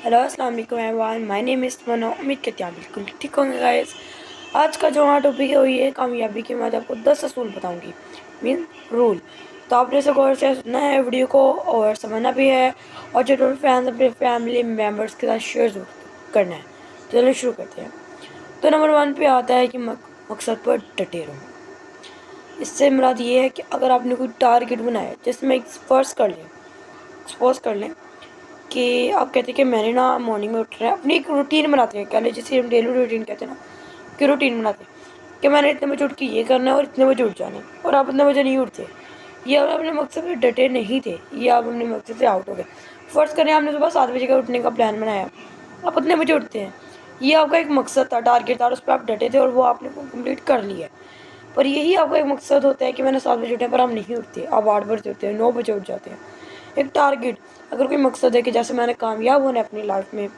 Hello अस्सलाम वालेकुम everyone, my name is तमन्ना। उम्मीद करते हैं आप बिल्कुल ठीक होंगे गाइस। आज का जो हमारा टॉपिक है वो ये कामयाबी के मैं आपको 10 असूल बताऊंगी, मीन रूल। तो आपने इसे गौर से सुनना है वीडियो को और समझना भी है, और जो टोटल फैंस अपने फैमिली मेम्बर्स के साथ शेयर करना है। तो चलिए शुरू करते हैं। तो नंबर 1 पे आता है कि मकसद पर डटे रहो। इससे मुराद ये है कि अगर आपने कोई टारगेट बनाया, जिसमें फर्ज कर लें, सपोज कर लें कि आप कहते हैं कि मैंने ना मॉर्निंग में उठ रहा है, अपनी एक रूटीन बनाते हैं, कह लें जिसे हम डेली रूटीन कहते हैं ना, कि रूटीन बनाते हैं कि मैंने इतने बजे उठ के ये करना है और इतने बजे उठ जाना है, और आप इतने बजे नहीं उठते। ये आप अपने मकसद पे डटे नहीं थे, ये आप अपने मकसद से आउट हो गए। फ़र्ज़ करें आपने सुबह 7 बजे का उठने का प्लान बनाया, आप उतने बजे उठते हैं, ये आपका एक मकसद था, टारगेट था, और उस पर आप डटे थे और वो आपने कंप्लीट कर लिया। पर यही आपका एक मकसद होता है कि मैंने 7 बजे उठे, पर आप नहीं उठते, आप 8 बजे उठते हैं, 9 बजे उठ जाते हैं। एक टारगेट, अगर कोई मकसद है कि जैसे मैंने कामयाब होना है अपनी लाइफ में,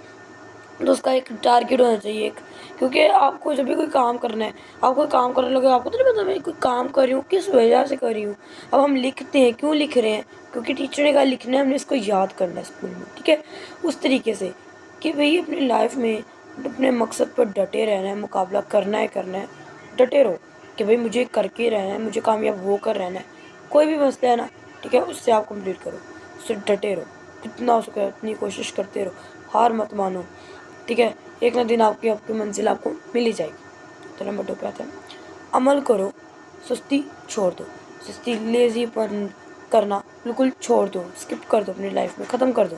तो उसका एक टारगेट होना चाहिए एक। क्योंकि आपको जब भी कोई काम करना है, आप कोई काम करने लगे, आपको तो नहीं पता मैं कोई काम कर रही हूँ, किस वजह से कर रही हूँ। अब हम लिखते हैं, क्यों लिख रहे हैं? क्योंकि टीचर ने कहा लिखना है, हमने इसको याद करना है स्कूल में, ठीक है। उस तरीके से कि भाई अपनी लाइफ में अपने मकसद पर डटे रहना है, मुकाबला करना है, डटे रहो कि भाई मुझे करके रहना है, मुझे कामयाब होकर रहना है। कोई भी मसला है ना, ठीक है, उससे आप कंप्लीट करो, उससे डटे रहो, जितना हो सके उतनी कोशिश करते रहो, हार मत मानो, ठीक है। एक ना दिन आपकी आपकी मंजिल आपको मिल ही जाएगी। तो नंबर 2 पे आता है, अमल करो, सुस्ती छोड़ दो। सुस्ती, लेज़ीपन करना बिल्कुल छोड़ दो, स्किप कर दो, अपनी लाइफ में ख़त्म कर दो।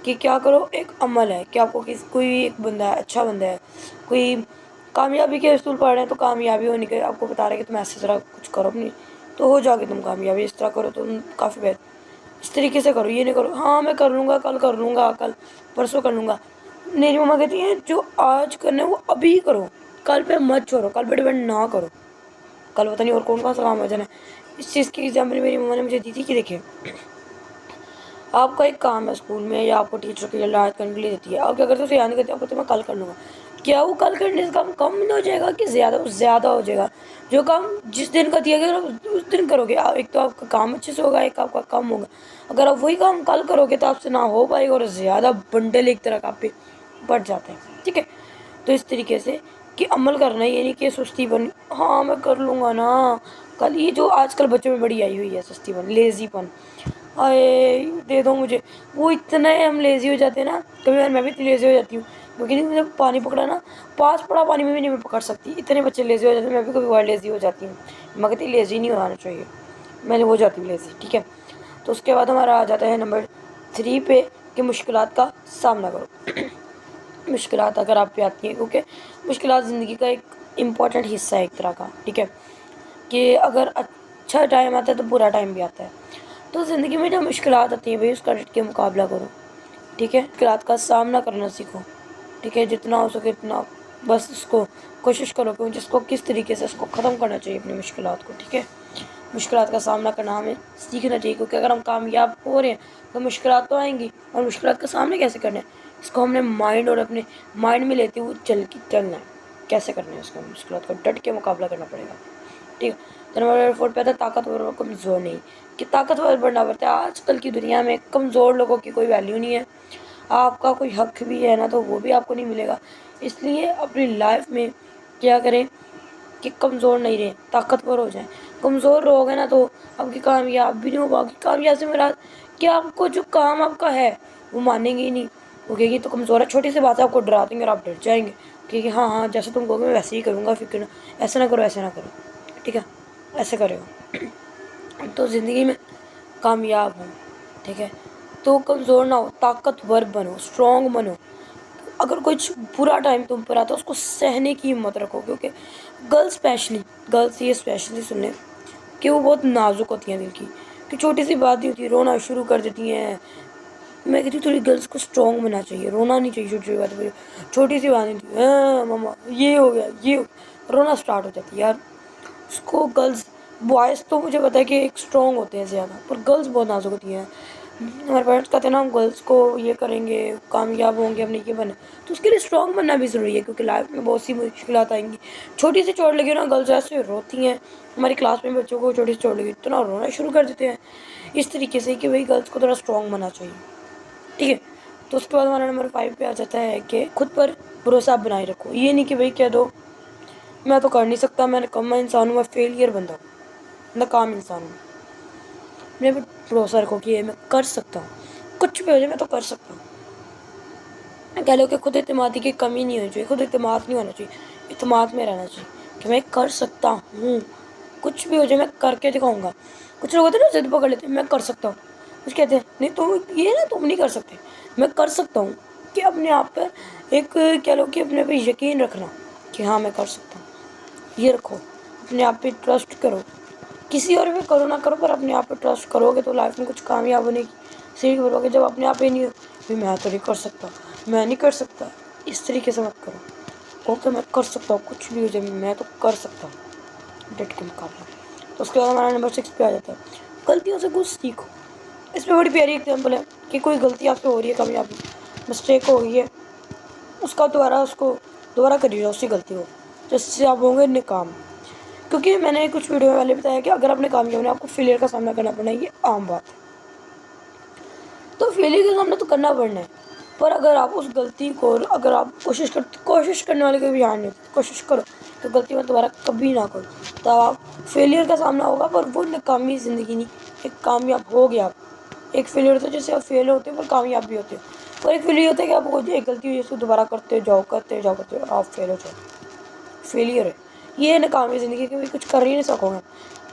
कि क्या करो, एक अमल है कि आपको कोई एक बंदा है, अच्छा बंदा है, कोई कामयाबी के असूल पढ़ रहे हैं, तो कामयाबी होने के आपको बता रहे हैं कि तुम ऐसे तरह कुछ करो अपनी, तो हो जाओगे तुम कामयाबी, इस तरह करो तो तुम काफ़ी बेहतर, इस तरीके से करो, ये नहीं करो हाँ मैं कर लूँगा, कल कर लूँगा, कल परसों कर लूँगा। मेरी मम्मा कहती हैं जो आज करना है वो अभी करो, कल पे मत छोड़ो, कल पे डिपेंड ना करो, कल पता नहीं और कौन सा काम आ जाना है। इस चीज़ की एग्जाम्पल मेरी मम्मा ने मुझे दी थी कि देखिए, आपका एक काम है स्कूल में, या आपको टीचर के लिए याद करने के लिए देती है, आप क्या करते हो, उसे याद नहीं करते, आप कहते हो मैं कल कर लूँगा। क्या वो कल करने से काम कम नहीं हो जाएगा कि ज़्यादा हो जाएगा? जो काम जिस दिन का दिया गया उस दिन करोगे, एक तो आपका काम अच्छे से होगा, एक आपका कम होगा। अगर आप वही काम कल करोगे तो आपसे ना हो पाएगा, और ज़्यादा बंडल एक तरह का आप पे बढ़ जाता है, ठीक है। तो इस तरीके से कि अमल करना, ये नहीं कि सुस्ती बन, हाँ मैं कर लूँगा ना कल, ये जो आजकल बच्चों में बड़ी आई हुई है सुस्तीपन, लेज़ीपन, आए दे दो मुझे, वो इतना हम लेज़ी हो जाते हैं ना, कभी बार मैं भी इतनी लेज़ी हो जाती हूँ, क्योंकि जब पानी पकड़ा ना, पास पड़ा पानी में भी नहीं मैं पकड़ सकती, इतने बच्चे लेज़ी हो जाते हैं, मैं भी कभी बार लेज़ी हो जाती हूँ। मैं कहती लेज़ी नहीं होना चाहिए, मैंने हो जाती हूँ लेज़ी, ठीक है। तो उसके बाद हमारा आ जाता है नंबर 3 पे कि मुश्किलात का सामना करो। मुश्किलात अगर आप पे आती हैं, क्योंकि मुश्किलात ज़िंदगी का एक इम्पॉर्टेंट हिस्सा है एक तरह का, ठीक है। कि अगर अच्छा टाइम आता है तो बुरा टाइम भी आता है, तो ज़िंदगी में जब मुश्किलात आती हैं भाई उसका डट के मुकाबला करो, ठीक है। मुश्किलात का सामना करना सीखो, ठीक है, जितना हो सके इतना, बस उसको कोशिश करो कि जिसको किस तरीके से उसको ख़त्म करना चाहिए अपनी मुश्किलात को, ठीक है। मुश्किलात का सामना करना हमें सीखना चाहिए, क्योंकि अगर हम कामयाब हो रहे हैं तो मुश्किलात तो आएंगी, और मुश्किलात का सामना कैसे करना है, इसको हमने माइंड और अपने माइंड में लेते हुए चलना है, कैसे करना है इसको, मुश्किलात को डट के मुकाबला करना पड़ेगा, ठीक है। तो नंबर 4 पे आता है ताकतवर और कमज़ोर नहीं, कि ताकतवर बनना पड़ता है। आजकल की दुनिया में कमज़ोर लोगों की कोई वैल्यू नहीं है, आपका कोई हक भी है ना तो वो भी आपको नहीं मिलेगा। इसलिए अपनी लाइफ में क्या करें कि कमज़ोर नहीं रहें, ताकतवर हो जाएं। कमज़ोर रहोगे ना तो आपकी कामयाब भी नहीं हो पाओगी। कामयाब से मेरा कि आपको जो काम आपका है वो मानेंगे ही नहीं, वो कहेगी तो कमज़ोर है, छोटी सी बात है आपको डरा देंगे और आप डर जाएंगे, क्योंकि हाँ हाँ जैसे तुम कहोगे मैं वैसे ही करूँगा, फिक्र ना, ऐसा ना करो, ऐसा ना करो, ठीक है, ऐसे करेगा तो ज़िंदगी में कामयाब हो, ठीक है। तो कमज़ोर ना हो, ताकतवर बनो, स्ट्रॉन्ग बनो। अगर कुछ बुरा टाइम तुम पर आता है उसको सहने की हिम्मत रखो, क्योंकि गर्ल्स ये स्पेशली सुन लें कि वो बहुत नाजुक होती हैं दिल की, कि छोटी सी बात नहीं होती रोना शुरू कर देती हैं। मैं कहती हूँ थोड़ी गर्ल्स को स्ट्रॉन्ग बनना चाहिए, रोना नहीं चाहिए छोटी छोटी बात पर, छोटी सी बात नहीं थी मम्मा ये हो गया, ये रोना स्टार्ट हो जाती है यार। उसको गर्ल्स, बॉयज़ तो मुझे पता है कि एक स्ट्रॉन्ग होते हैं ज़्यादा, पर गर्ल्स बहुत नाजुक होती हैं। हमारे पेरेंट्स कहते हैं ना हम गर्ल्स को ये करेंगे, कामयाब होंगे, हमने ये बना, तो उसके लिए स्ट्रॉन्ग बनना भी ज़रूरी है, क्योंकि लाइफ में बहुत सी मुश्किलात आएंगी। छोटी सी चोट लगी ना, गर्ल्स ऐसे रोती हैं, हमारी क्लास में बच्चों को छोटी सी चोट लगी इतना रोना शुरू कर देते हैं। इस तरीके से कि भाई गर्ल्स को थोड़ा स्ट्रॉन्ग बनना चाहिए, ठीक है। तो उसके बाद हमारा नंबर 5 पे आ जाता है कि खुद पर भरोसा आप बनाए रखो। ये नहीं कि भाई कह दो मैं तो कर नहीं सकता, मैं निकम्मा इंसान हूँ, मैं फेलियर बंदा हूँ, नाकाम इंसान हूँ। मेरे पर भरोसा रखो कि ये मैं कर सकता हूँ, कुछ भी हो जाए मैं तो कर सकता हूँ। कह लो कि खुद एतमादी की कमी नहीं होनी चाहिए, खुद एतमाद नहीं होना चाहिए, एतमाद में रहना चाहिए कि मैं कर सकता हूँ, कुछ भी हो जाए मैं करके दिखाऊंगा। कुछ लोग होते हैं ना जिद पकड़ लेते हैं, मैं कर सकता हूँ, कुछ कहते हैं नहीं तुम ये ना तुम नहीं कर सकते, मैं कर सकता हूँ। कि अपने आप पर एक कह लो कि अपने पे यकीन रखना कि हाँ मैं कर सकता हूँ, ये रखो, अपने आप पे ट्रस्ट करो। किसी और पे करो ना करो, पर अपने आप पे ट्रस्ट करोगे तो लाइफ में कुछ कामयाब होने की सीख बोलोगे। जब अपने आप ही नहीं हो भी मैं तो नहीं कर सकता, मैं नहीं कर सकता, इस तरीके से मत करो, कहो कि मैं कर सकता हूँ, कुछ भी हो जाए मैं तो कर सकता हूँ, डट के मुकाबला। तो उसके बाद हमारा नंबर 6 पे आ जाता है गलतियों से कुछ सीखो। इस पर बड़ी प्यारी एग्जाम्पल है कि कोई गलती आपसे हो रही है, कामयाबी मिस्टेक हो गई है, उसको दोबारा करिए उसी गलती को, जिससे आप होंगे नाकाम। क्योंकि मैंने कुछ वीडियो में पहले बताया कि अगर आपने कामयाब होना आपको फेलियर का सामना करना पड़ना है, ये आम बात है। तो फेलियर का सामना तो करना पड़ना है, पर अगर आप उस गलती को अगर आप कोशिश करने वाले को भी ध्यान नहीं, कोशिश करो तो गलती में दोबारा कभी ना करो, तब आप फेलियर का सामना होगा, पर वो नाकामी ज़िंदगी नहीं, एक कामयाब हो गया आप। एक फेलियर होता है जैसे आप फेल होते हो पर कामयाब भी होते हो, और एक फेलियर होता है कि आपको एक गलती हुई उसको दोबारा करते जाओ आप फेल हो जाओ, फेलियर है ये नाकामी ज़िंदगी, कभी कुछ कर ही नहीं सकोगे।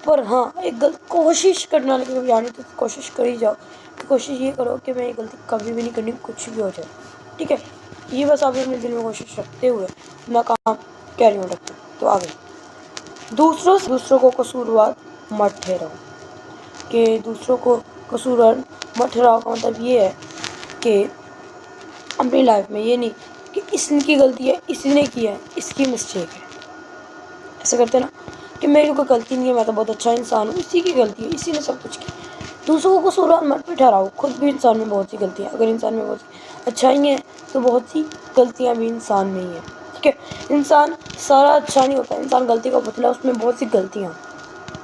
पर हाँ एक कोशिश करने वाले को जाने तो कोशिश कर ही जाओ, तो कोशिश ये करो कि मैं ये गलती कभी भी नहीं करनी, कुछ भी हो जाए, ठीक है। ये बस आप अपने दिल में कोशिश रखते हुए अपना काम कैरी ऑन रखते हो। तो आगे दूसरों को कसूरवार मत ठहराओ, कि दूसरों को कसूरवार मत ठहराओ का मतलब ये है कि अपनी लाइफ में ये नहीं कि इसकी गलती है, इसने किया है, इसकी मिस्टेक है, ऐसा करते ना कि मेरी कोई गलती नहीं है, मैं तो बहुत अच्छा इंसान हूँ, इसी की गलती है, इसी ने सब कुछ किया। दूसरों को कसूरवार मत भी ठहराओ, खुद भी इंसान में बहुत सी गलतियाँ, अगर इंसान में बहुत सी अच्छाई है तो बहुत सी गलतियाँ भी इंसान में ही है, ठीक है। इंसान सारा अच्छा नहीं होता, इंसान गलती का पुतला, उसमें बहुत सी गलतियाँ,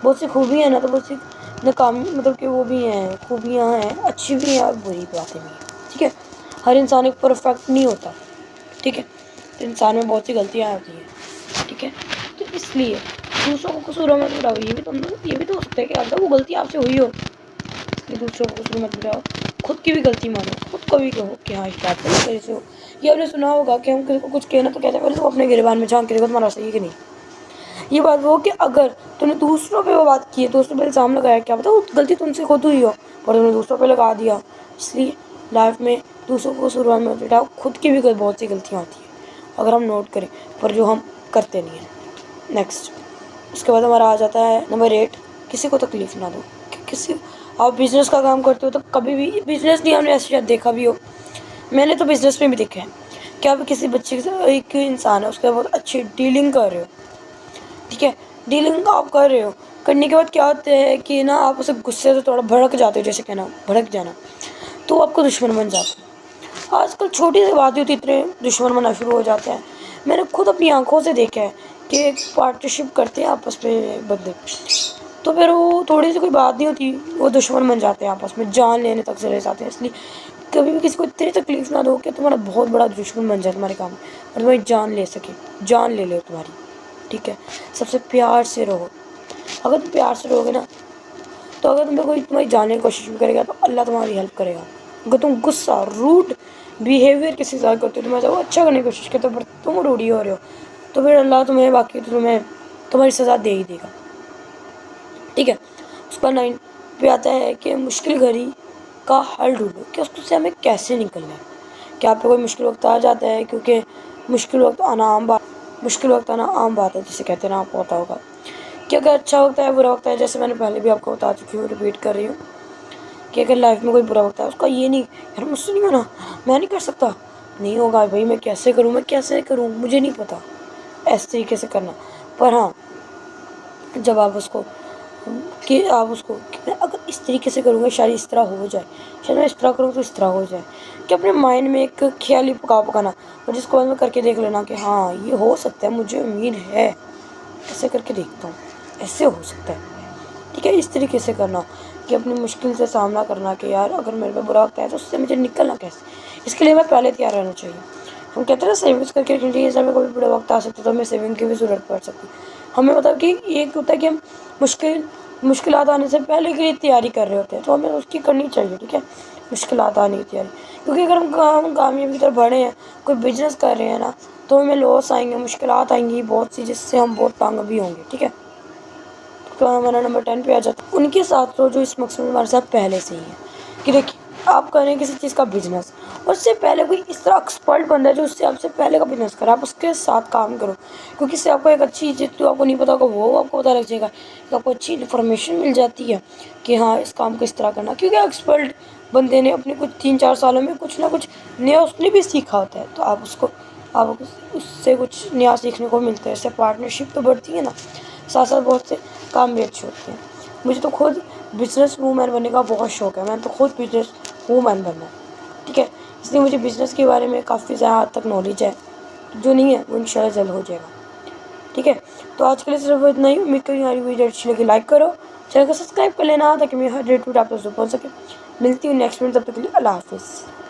बहुत सी खूबियाँ हैं ना, तो बहुत सी नाकामी मतलब कि वो भी हैं, खूबियाँ हैं, अच्छी भी हैं और बुरी बातें भी हैं, ठीक है। हर इंसान एक परफेक्ट नहीं होता, ठीक है, तो इंसान में बहुत सी गलतियाँ होती हैं, ठीक है। तो इसलिए दूसरों को कसूर मत बढ़ाओ, ये भी तो हो सकता है कि अगर वो गलती आपसे हुई हो, इसलिए दूसरों को कसूर मत बढ़ाओ, खुद की भी गलती मानो, खुद को भी कहो कि हाँ इस बात पर मेरे से हो। ये आपने सुना होगा कि हम किसी को कुछ कहना तो कहते हैं पहले तो अपने गिरबान में झांक के देखो तुम्हारा सही है कि नहीं। ये बात वो कि अगर तुमने दूसरों पे वो बात की है, दूसरों पे इल्ज़ाम लगाया, क्या पता वो गलती तुमसे खुद हुई हो पर तुमने दूसरों पे लगा दिया। इसलिए लाइफ में दूसरों को कसूरवार मत बैठाओ, खुद की भी बहुत सी गलतियाँ होती हैं अगर हम नोट करें, पर जो हम करते नहीं हैं। नेक्स्ट उसके बाद हमारा आ जाता है नंबर 8, किसी को तकलीफ़ ना दो। किसी आप बिज़नेस का काम करते हो तो कभी भी बिज़नेस नहीं, हमने ऐसे शायद देखा भी हो, मैंने तो बिज़नेस में भी देखा है कि आप किसी बच्चे के साथ, एक इंसान है उसके बहुत अच्छी डीलिंग कर रहे हो, ठीक है, डीलिंग आप कर रहे हो, करने के बाद क्या होता है कि ना आप उसे गुस्से से थोड़ा भड़क जाते हो, जैसे कहना भड़क जाना, तो आपको दुश्मन बन जाता है। आजकल छोटी सी बात ही होती इतने दुश्मन बनना शुरू हो जाते हैं। मैंने खुद अपनी आंखों से देखा है कि एक पार्टनरशिप करते हैं आपस में बंदे, तो फिर वो थोड़ी सी कोई बात नहीं होती वो दुश्मन बन जाते हैं, आपस में जान लेने तक चले जाते हैं। इसलिए कभी भी किसी को इतनी तकलीफ़ ना दो कि तुम्हारा बहुत बड़ा दुश्मन बन जाए तुम्हारे काम और तुम्हारी जान ले सके, जान ले तुम्हारी, ठीक है। सबसे प्यार से रहो, अगर तुम प्यार से रहोगे ना तो अगर तुम्हें कोई तुम्हारी जानने की कोशिश भी करेगा तो अल्लाह तुम्हारी हेल्प करेगा। अगर तुम गुस्सा रूड बिहेवियर किसी के साथ करते हो, तुम्हें वो अच्छा करने की कोशिश करते हो पर तुम रूढ़ी हो रहे हो, तो फिर अल्लाह तुम्हें बाकी तुम्हें तुम्हारी सज़ा दे ही देगा, ठीक है। उसका 9 पे आता है कि मुश्किल घड़ी का हल ढूंढो, कि उससे हमें कैसे निकलना है। क्या आप पे कोई मुश्किल वक्त आ जाता है, क्योंकि मुश्किल वक्त आना आम बात है, जिसे कहते हैं ना, आपको पता होगा कि अगर अच्छा वक्त है बुरा वक्त है, जैसे मैंने पहले भी आपको बता चुकी हूँ, रिपीट कर रही हूँ कि अगर लाइफ में कोई बुरा वक्त है उसका ये नहीं यार मुझसे नहीं होना, मैं नहीं कर सकता, नहीं होगा भाई, मैं कैसे करूँ मुझे नहीं पता, ऐसे तरीके से करना। पर हाँ जब आप उसको कि मैं अगर इस तरीके से करूँगा शायद इस तरह हो जाए, शायद मैं इस तरह करूँ तो इस तरह हो जाए, कि अपने माइंड में एक ख्याली पकाना और जिसको बाद में करके देख लेना कि हाँ ये हो सकता है, मुझे उम्मीद है, ऐसे करके देखता हूँ, ऐसे हो सकता है, ठीक है। इस तरीके से करना کہ اپنی مشکل سے سامنا کرنا کہ یار اگر میرے پہ برا وقت ہے تو اس سے مجھے نکلنا کیسے، اس کے لیے میں پہلے تیار رہنا چاہیے. ہم کہتے ہیں نا سیونگس کر کے رکھنی چاہیے، جیسے ہمیں کوئی بڑا وقت آ سکتا ہے تو ہمیں سیونگ کی بھی ضرورت پڑ سکتی ہے. ہمیں مطلب کہ یہ ہوتا ہے کہ ہم مشکلات آنے سے پہلے کے لیے تیاری کر رہے ہوتے ہیں، تو ہمیں اس کی کرنی چاہیے. ٹھیک ہے، مشکلات آنے کی تیاری، کیونکہ اگر ہم کامیابی کی طرف بڑھے ہیں، کوئی بزنس کر رہے ہیں نا، تو ہمیں لاس آئیں گے، مشکلات آئیں گی بہت سی، جس سے ہم بہت تنگ بھی ہوں گے. ٹھیک ہے، تو ہمارا نمبر 10 پہ آ جاتا ہے ان کے ساتھ جو اس مقصد میں ہمارے ساتھ پہلے سے ہی ہے. کہ دیکھیے آپ کریں کسی چیز کا بزنس، اور اس سے پہلے کوئی اس طرح ایکسپرٹ بندہ ہے جو اس سے آپ سے پہلے کا بزنس کرے، آپ اس کے ساتھ کام کرو، کیونکہ اس سے آپ کو ایک اچھی چیز جو آپ کو نہیں پتا ہوگا وہ آپ کو پتہ لگ جائے گا، تو آپ کو اچھی انفارمیشن مل جاتی ہے کہ ہاں اس کام کو اس طرح کرنا. کیونکہ ایکسپرٹ بندے نے اپنے کچھ 3-4 سالوں میں کچھ نہ کچھ نیا اس نے بھی سیکھا ہوتا ہے، تو آپ اس سے کچھ نیا سیکھنے کو ملتا ہے. اس سے پارٹنرشپ تو بڑھتی ہے نا، ساتھ ساتھ بہت سے کام بھی اچھے ہوتے ہیں. مجھے تو خود بزنس وومین بننے کا بہت شوق ہے، میں تو خود بزنس وومین بننا ہے. ٹھیک ہے، اس لیے مجھے بزنس کے بارے میں کافی زیادہ حد تک نالج ہے، جو نہیں ہے وہ انشاءاللہ جلد ہو جائے گا. ٹھیک ہے، تو آج کے لیے صرف اتنا ہی. امید کریں ہماری ویڈیو اچھی لگی، لائک کرو، چینل کو سبسکرائب کر لینا تاکہ میں ہر ڈیٹ ٹو ڈے آپ تک پہنچ سکے. ملتی ہوں نیکسٹ میں، تب تک کے لیے اللہ حافظ.